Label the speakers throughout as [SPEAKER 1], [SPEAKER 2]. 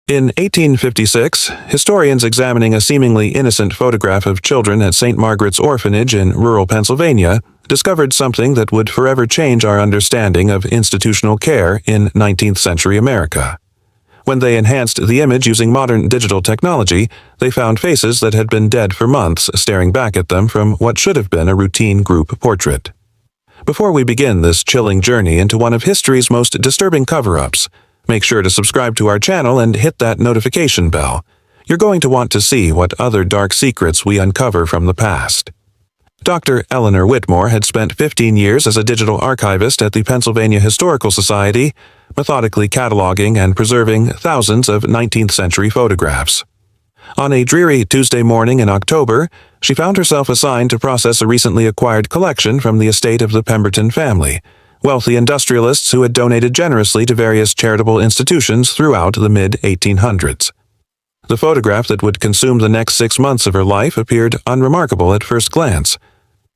[SPEAKER 1] In 1856, historians examining a seemingly innocent photograph of children at St. Margaret's Orphanage in rural Pennsylvania discovered something that would forever change our understanding of institutional care in 19th century America. When they enhanced the image using modern digital technology, they found faces that had been dead for months staring back at them from what should have been a routine group portrait. Before we begin this chilling journey into one of history's most disturbing cover-ups, make sure to subscribe to our channel and hit that notification bell. You're going to want to see what other dark secrets we uncover from the past. Dr. Eleanor Whitmore had spent 15 years as a digital archivist at the Pennsylvania Historical Society, methodically cataloging and preserving thousands of 19th century photographs. On a dreary Tuesday morning in October, she found herself assigned to process a recently acquired collection from the estate of the Pemberton family, wealthy industrialists who had donated generously to various charitable institutions throughout the mid-1800s. The photograph that would consume the next 6 months of her life appeared unremarkable at first glance.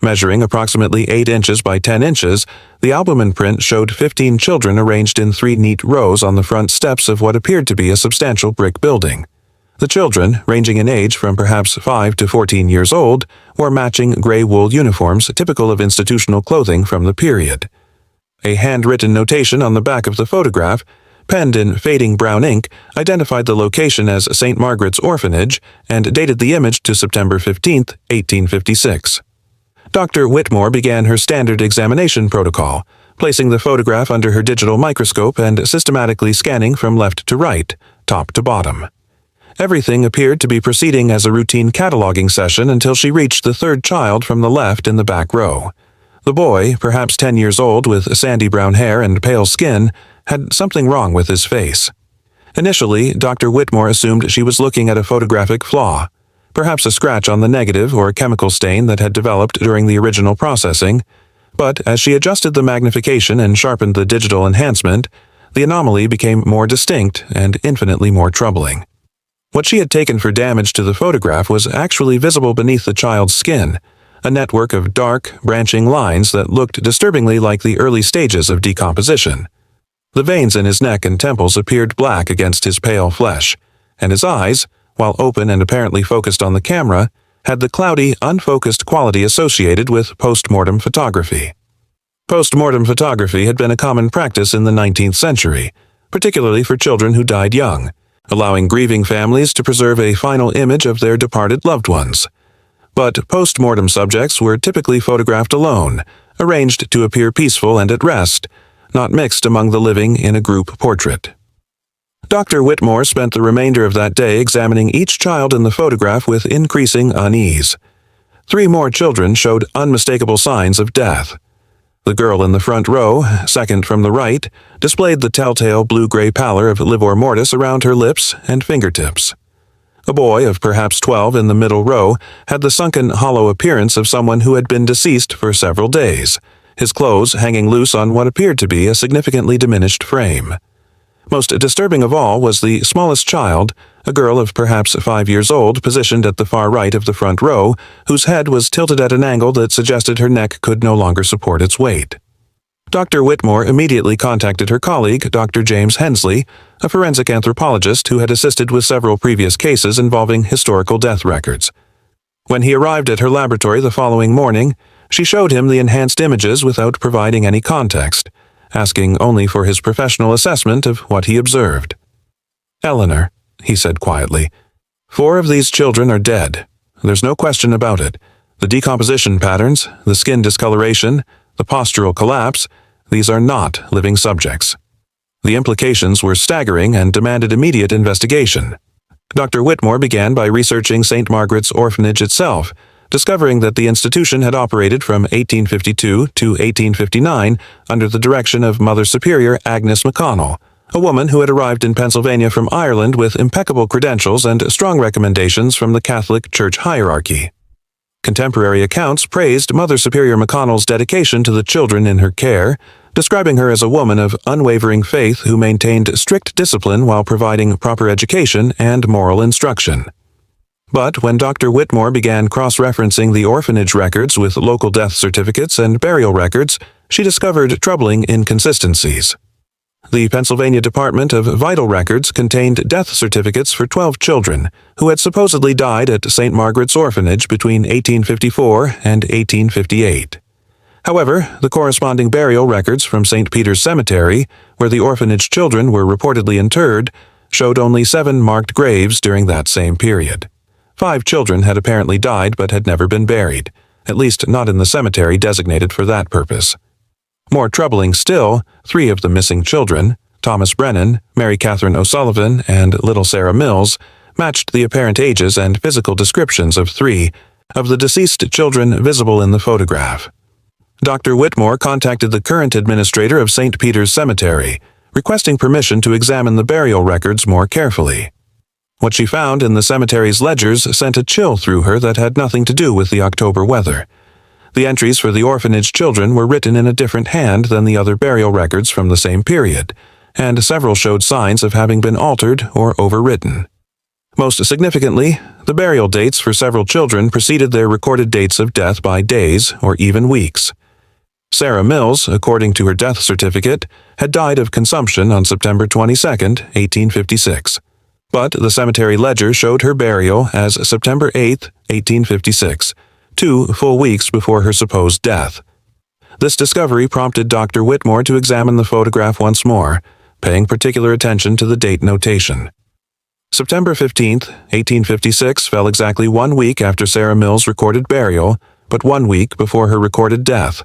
[SPEAKER 1] Measuring approximately 8 inches by 10 inches, the album print showed 15 children arranged in 3 neat rows on the front steps of what appeared to be a substantial brick building. The children, ranging in age from perhaps 5 to 14 years old, wore matching gray wool uniforms typical of institutional clothing from the period. A handwritten notation on the back of the photograph, penned in fading brown ink, identified the location as St. Margaret's Orphanage and dated the image to September 15, 1856. Dr. Whitmore began her standard examination protocol, placing the photograph under her digital microscope and systematically scanning from left to right, top to bottom. Everything appeared to be proceeding as a routine cataloging session until she reached the third child from the left in the back row. The boy, perhaps 10 years old with sandy brown hair and pale skin, had something wrong with his face. Initially, Dr. Whitmore assumed she was looking at a photographic flaw, perhaps a scratch on the negative or a chemical stain that had developed during the original processing, but as she adjusted the magnification and sharpened the digital enhancement, the anomaly became more distinct and infinitely more troubling. What she had taken for damage to the photograph was actually visible beneath the child's skin, a network of dark, branching lines that looked disturbingly like the early stages of decomposition. The veins in his neck and temples appeared black against his pale flesh, and his eyes, while open and apparently focused on the camera, had the cloudy, unfocused quality associated with post-mortem photography. Post-mortem photography had been a common practice in the 19th century, particularly for children who died young, allowing grieving families to preserve a final image of their departed loved ones. But post-mortem subjects were typically photographed alone, arranged to appear peaceful and at rest, not mixed among the living in a group portrait. Dr. Whitmore spent the remainder of that day examining each child in the photograph with increasing unease. 3 more children showed unmistakable signs of death. The girl in the front row, second from the right, displayed the telltale blue-gray pallor of livor mortis around her lips and fingertips. A boy of perhaps 12 in the middle row had the sunken, hollow appearance of someone who had been deceased for several days, his clothes hanging loose on what appeared to be a significantly diminished frame. Most disturbing of all was the smallest child, a girl of perhaps 5 years old positioned at the far right of the front row, whose head was tilted at an angle that suggested her neck could no longer support its weight. Dr. Whitmore immediately contacted her colleague, Dr. James Hensley, a forensic anthropologist who had assisted with several previous cases involving historical death records. When he arrived at her laboratory the following morning, she showed him the enhanced images without providing any context, asking only for his professional assessment of what he observed. "Eleanor," he said quietly, "4 of these children are dead. There's no question about it. The decomposition patterns, the skin discoloration, the postural collapse, these are not living subjects." The implications were staggering and demanded immediate investigation. Dr. Whitmore began by researching St. Margaret's Orphanage itself, discovering that the institution had operated from 1852 to 1859 under the direction of Mother Superior Agnes McConnell, a woman who had arrived in Pennsylvania from Ireland with impeccable credentials and strong recommendations from the Catholic Church hierarchy. Contemporary accounts praised Mother Superior McConnell's dedication to the children in her care, describing her as a woman of unwavering faith who maintained strict discipline while providing proper education and moral instruction. But when Dr. Whitmore began cross-referencing the orphanage records with local death certificates and burial records, she discovered troubling inconsistencies. The Pennsylvania Department of Vital Records contained death certificates for 12 children who had supposedly died at St. Margaret's Orphanage between 1854 and 1858. However, the corresponding burial records from St. Peter's Cemetery, where the orphanage children were reportedly interred, showed only 7 marked graves during that same period. 5 children had apparently died but had never been buried, at least not in the cemetery designated for that purpose. More troubling still, 3 of the missing children, Thomas Brennan, Mary Catherine O'Sullivan, and little Sarah Mills, matched the apparent ages and physical descriptions of 3 of the deceased children visible in the photograph. Dr. Whitmore contacted the current administrator of St. Peter's Cemetery, requesting permission to examine the burial records more carefully. What she found in the cemetery's ledgers sent a chill through her that had nothing to do with the October weather. The entries for the orphanage children were written in a different hand than the other burial records from the same period, and several showed signs of having been altered or overwritten. Most significantly, the burial dates for several children preceded their recorded dates of death by days or even weeks. Sarah Mills, according to her death certificate, had died of consumption on September 22, 1856, but the cemetery ledger showed her burial as September 8, 1856, 2 full weeks before her supposed death. This discovery prompted Dr. Whitmore to examine the photograph once more, paying particular attention to the date notation. September 15, 1856 fell exactly 1 week after Sarah Mills' recorded burial, but 1 week before her recorded death.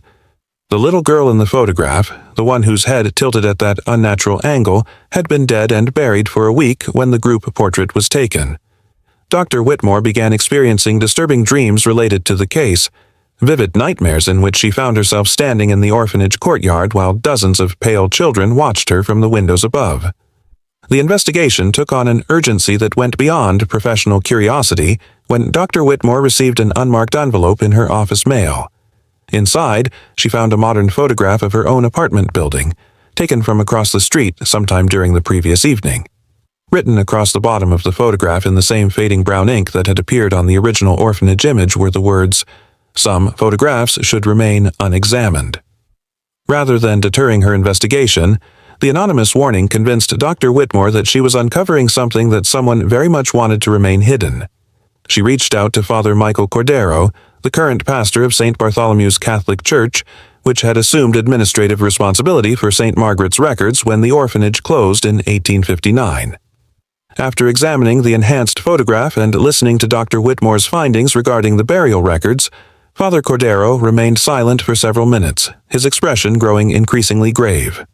[SPEAKER 1] The little girl in the photograph, the one whose head tilted at that unnatural angle, had been dead and buried for a week when the group portrait was taken. Dr. Whitmore began experiencing disturbing dreams related to the case, vivid nightmares in which she found herself standing in the orphanage courtyard while dozens of pale children watched her from the windows above. The investigation took on an urgency that went beyond professional curiosity when Dr. Whitmore received an unmarked envelope in her office mail. Inside, she found a modern photograph of her own apartment building, taken from across the street sometime during the previous evening. Written across the bottom of the photograph in the same fading brown ink that had appeared on the original orphanage image were the words, "Some photographs should remain unexamined." Rather than deterring her investigation, the anonymous warning convinced Dr. Whitmore that she was uncovering something that someone very much wanted to remain hidden. She reached out to Father Michael Cordero, the current pastor of St. Bartholomew's Catholic Church, which had assumed administrative responsibility for St. Margaret's records when the orphanage closed in 1859. After examining the enhanced photograph and listening to Dr. Whitmore's findings regarding the burial records, Father Cordero remained silent for several minutes, his expression growing increasingly grave.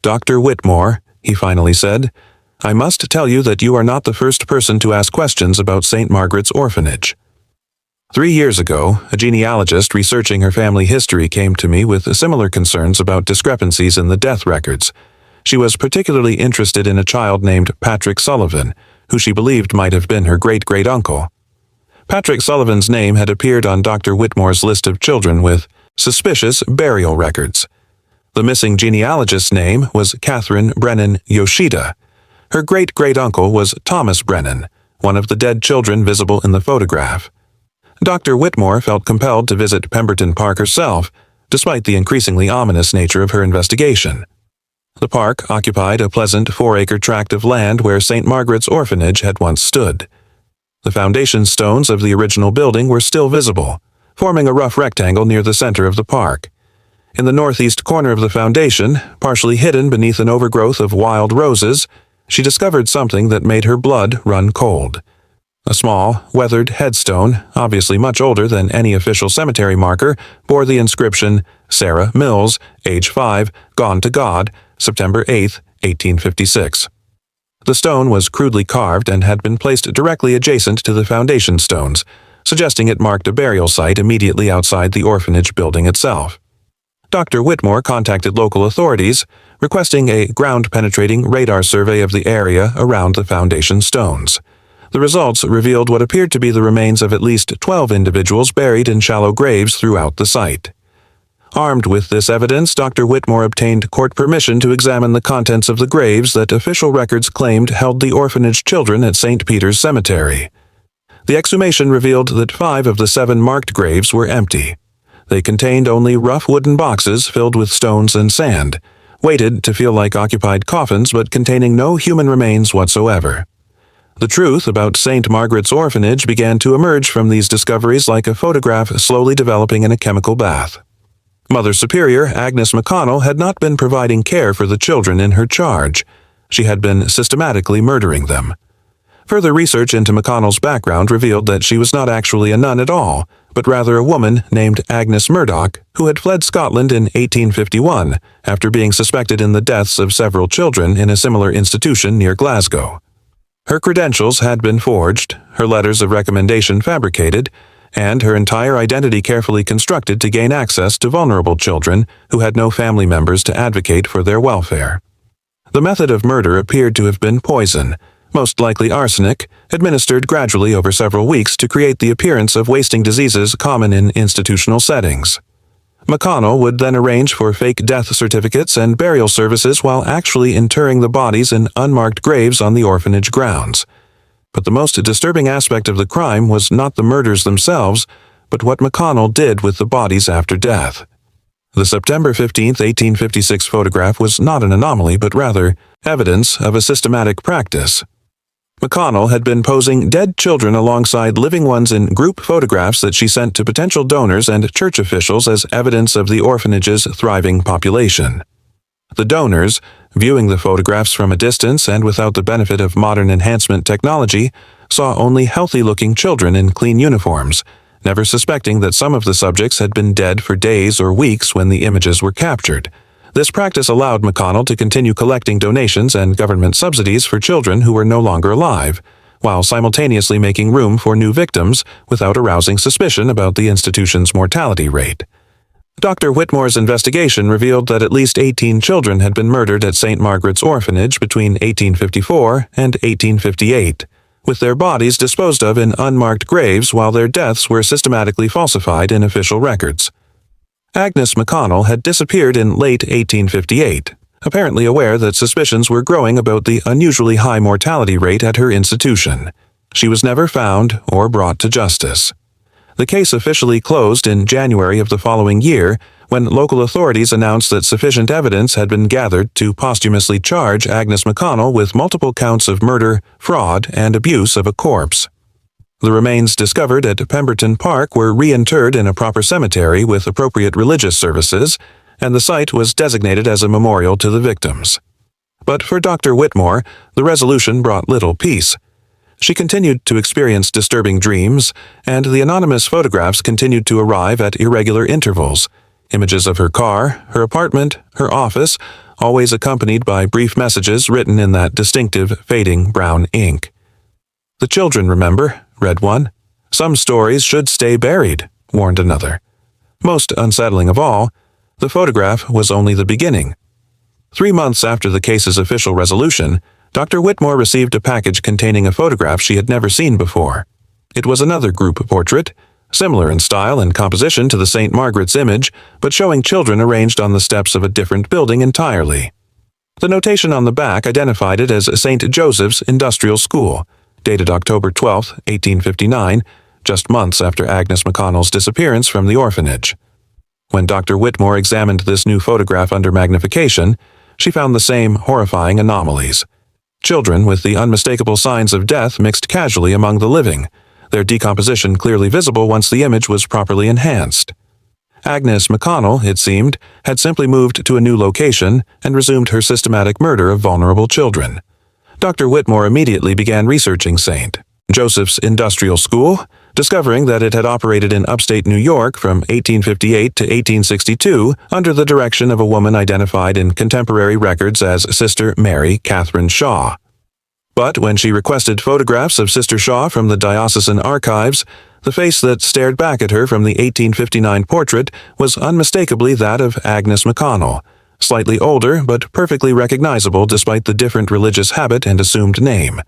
[SPEAKER 1] "Dr. Whitmore," he finally said, "I must tell you that you are not the first person to ask questions about St. Margaret's Orphanage. 3 years ago, a genealogist researching her family history came to me with similar concerns about discrepancies in the death records. She was particularly interested in a child named Patrick Sullivan, who she believed might have been her great-great-uncle. Patrick Sullivan's name had appeared on Dr. Whitmore's list of children with suspicious burial records. The missing genealogist's name was Catherine Brennan Yoshida. Her great-great-uncle was Thomas Brennan, one of the dead children visible in the photograph. Dr. Whitmore felt compelled to visit Pemberton Park herself, despite the increasingly ominous nature of her investigation. The park occupied a pleasant 4-acre tract of land where St. Margaret's Orphanage had once stood. The foundation stones of the original building were still visible, forming a rough rectangle near the center of the park. In the northeast corner of the foundation, partially hidden beneath an overgrowth of wild roses, she discovered something that made her blood run cold. A small, weathered headstone, obviously much older than any official cemetery marker, bore the inscription, "Sarah Mills, age 5, gone to God, September 8, 1856. The stone was crudely carved and had been placed directly adjacent to the foundation stones, suggesting it marked a burial site immediately outside the orphanage building itself. Dr. Whitmore contacted local authorities, requesting a ground-penetrating radar survey of the area around the foundation stones. The results revealed what appeared to be the remains of at least 12 individuals buried in shallow graves throughout the site. Armed with this evidence, Dr. Whitmore obtained court permission to examine the contents of the graves that official records claimed held the orphanage children at St. Peter's Cemetery. The exhumation revealed that 5 of the 7 marked graves were empty. They contained only rough wooden boxes filled with stones and sand, weighted to feel like occupied coffins but containing no human remains whatsoever. The truth about St. Margaret's orphanage began to emerge from these discoveries like a photograph slowly developing in a chemical bath. Mother Superior Agnes McConnell had not been providing care for the children in her charge. She had been systematically murdering them. Further research into McConnell's background revealed that she was not actually a nun at all, but rather a woman named Agnes Murdoch, who had fled Scotland in 1851 after being suspected in the deaths of several children in a similar institution near Glasgow. Her credentials had been forged, her letters of recommendation fabricated, and her entire identity carefully constructed to gain access to vulnerable children who had no family members to advocate for their welfare. The method of murder appeared to have been poison, most likely arsenic, administered gradually over several weeks to create the appearance of wasting diseases common in institutional settings. McConnell would then arrange for fake death certificates and burial services while actually interring the bodies in unmarked graves on the orphanage grounds. But the most disturbing aspect of the crime was not the murders themselves, but what McConnell did with the bodies after death. The September 15, 1856 photograph was not an anomaly, but rather evidence of a systematic practice. McConnell had been posing dead children alongside living ones in group photographs that she sent to potential donors and church officials as evidence of the orphanage's thriving population. The donors, viewing the photographs from a distance and without the benefit of modern enhancement technology, saw only healthy-looking children in clean uniforms, never suspecting that some of the subjects had been dead for days or weeks when the images were captured. This practice allowed McConnell to continue collecting donations and government subsidies for children who were no longer alive, while simultaneously making room for new victims without arousing suspicion about the institution's mortality rate. Dr. Whitmore's investigation revealed that at least 18 children had been murdered at St. Margaret's Orphanage between 1854 and 1858, with their bodies disposed of in unmarked graves while their deaths were systematically falsified in official records. Agnes McConnell had disappeared in late 1858, apparently aware that suspicions were growing about the unusually high mortality rate at her institution. She was never found or brought to justice. The case officially closed in January of the following year when local authorities announced that sufficient evidence had been gathered to posthumously charge Agnes McConnell with multiple counts of murder, fraud, and abuse of a corpse. The remains discovered at Pemberton Park were reinterred in a proper cemetery with appropriate religious services, and the site was designated as a memorial to the victims. But for Dr. Whitmore, the resolution brought little peace. She continued to experience disturbing dreams, and the anonymous photographs continued to arrive at irregular intervals. Images of her car, her apartment, her office, always accompanied by brief messages written in that distinctive, fading brown ink. "The children remember," read one. "Some stories should stay buried," warned another. Most unsettling of all, the photograph was only the beginning. 3 months after the case's official resolution, Dr. Whitmore received a package containing a photograph she had never seen before. It was another group portrait, similar in style and composition to the St. Margaret's image, but showing children arranged on the steps of a different building entirely. The notation on the back identified it as St. Joseph's Industrial School, dated October 12, 1859, just months after Agnes McConnell's disappearance from the orphanage. When Dr. Whitmore examined this new photograph under magnification, she found the same horrifying anomalies. Children with the unmistakable signs of death mixed casually among the living, their decomposition clearly visible once the image was properly enhanced. Agnes McConnell, it seemed, had simply moved to a new location and resumed her systematic murder of vulnerable children. Dr. Whitmore immediately began researching St. Joseph's Industrial School, discovering that it had operated in upstate New York from 1858 to 1862 under the direction of a woman identified in contemporary records as Sister Mary Catherine Shaw. But when she requested photographs of Sister Shaw from the diocesan archives, the face that stared back at her from the 1859 portrait was unmistakably that of Agnes McConnell, slightly older but perfectly recognizable despite the different religious habit and assumed name.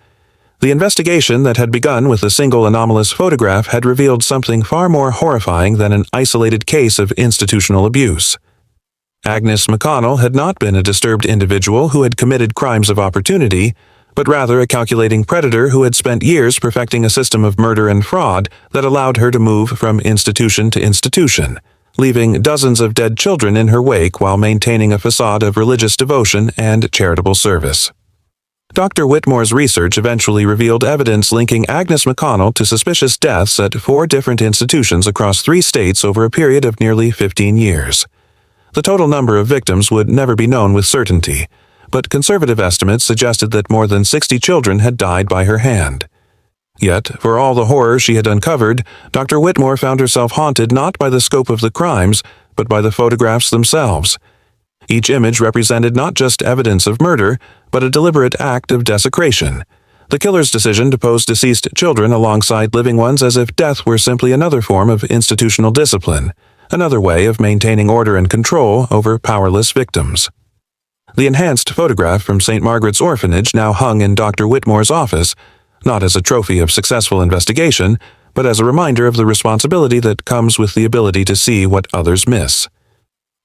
[SPEAKER 1] The investigation that had begun with a single anomalous photograph had revealed something far more horrifying than an isolated case of institutional abuse. Agnes McConnell had not been a disturbed individual who had committed crimes of opportunity, but rather a calculating predator who had spent years perfecting a system of murder and fraud that allowed her to move from institution to institution, leaving dozens of dead children in her wake while maintaining a facade of religious devotion and charitable service. Dr. Whitmore's research eventually revealed evidence linking Agnes McConnell to suspicious deaths at 4 different institutions across 3 states over a period of nearly 15 years. The total number of victims would never be known with certainty, but conservative estimates suggested that more than 60 children had died by her hand. Yet, for all the horror she had uncovered, Dr. Whitmore found herself haunted not by the scope of the crimes, but by the photographs themselves. Each image represented not just evidence of murder, but a deliberate act of desecration. The killer's decision to pose deceased children alongside living ones as if death were simply another form of institutional discipline, another way of maintaining order and control over powerless victims. The enhanced photograph from St. Margaret's Orphanage now hung in Dr. Whitmore's office, not as a trophy of successful investigation, but as a reminder of the responsibility that comes with the ability to see what others miss.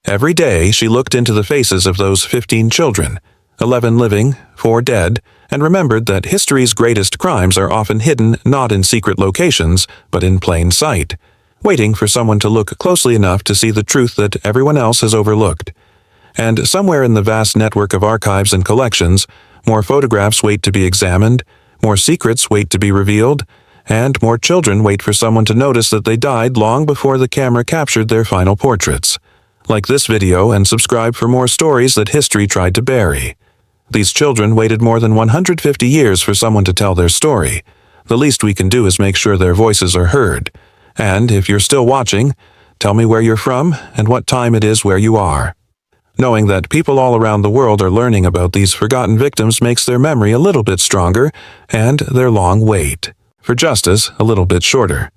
[SPEAKER 1] Every day she looked into the faces of those 15 children, 11 living, 4 dead, and remembered that history's greatest crimes are often hidden not in secret locations, but in plain sight, waiting for someone to look closely enough to see the truth that everyone else has overlooked. And somewhere in the vast network of archives and collections, more photographs wait to be examined, more secrets wait to be revealed, and more children wait for someone to notice that they died long before the camera captured their final portraits. Like this video and subscribe for more stories that history tried to bury. These children waited more than 150 years for someone to tell their story. The least we can do is make sure their voices are heard. And if you're still watching, tell me where you're from and what time it is where you are. Knowing that people all around the world are learning about these forgotten victims makes their memory a little bit stronger and their long wait for justice a little bit shorter.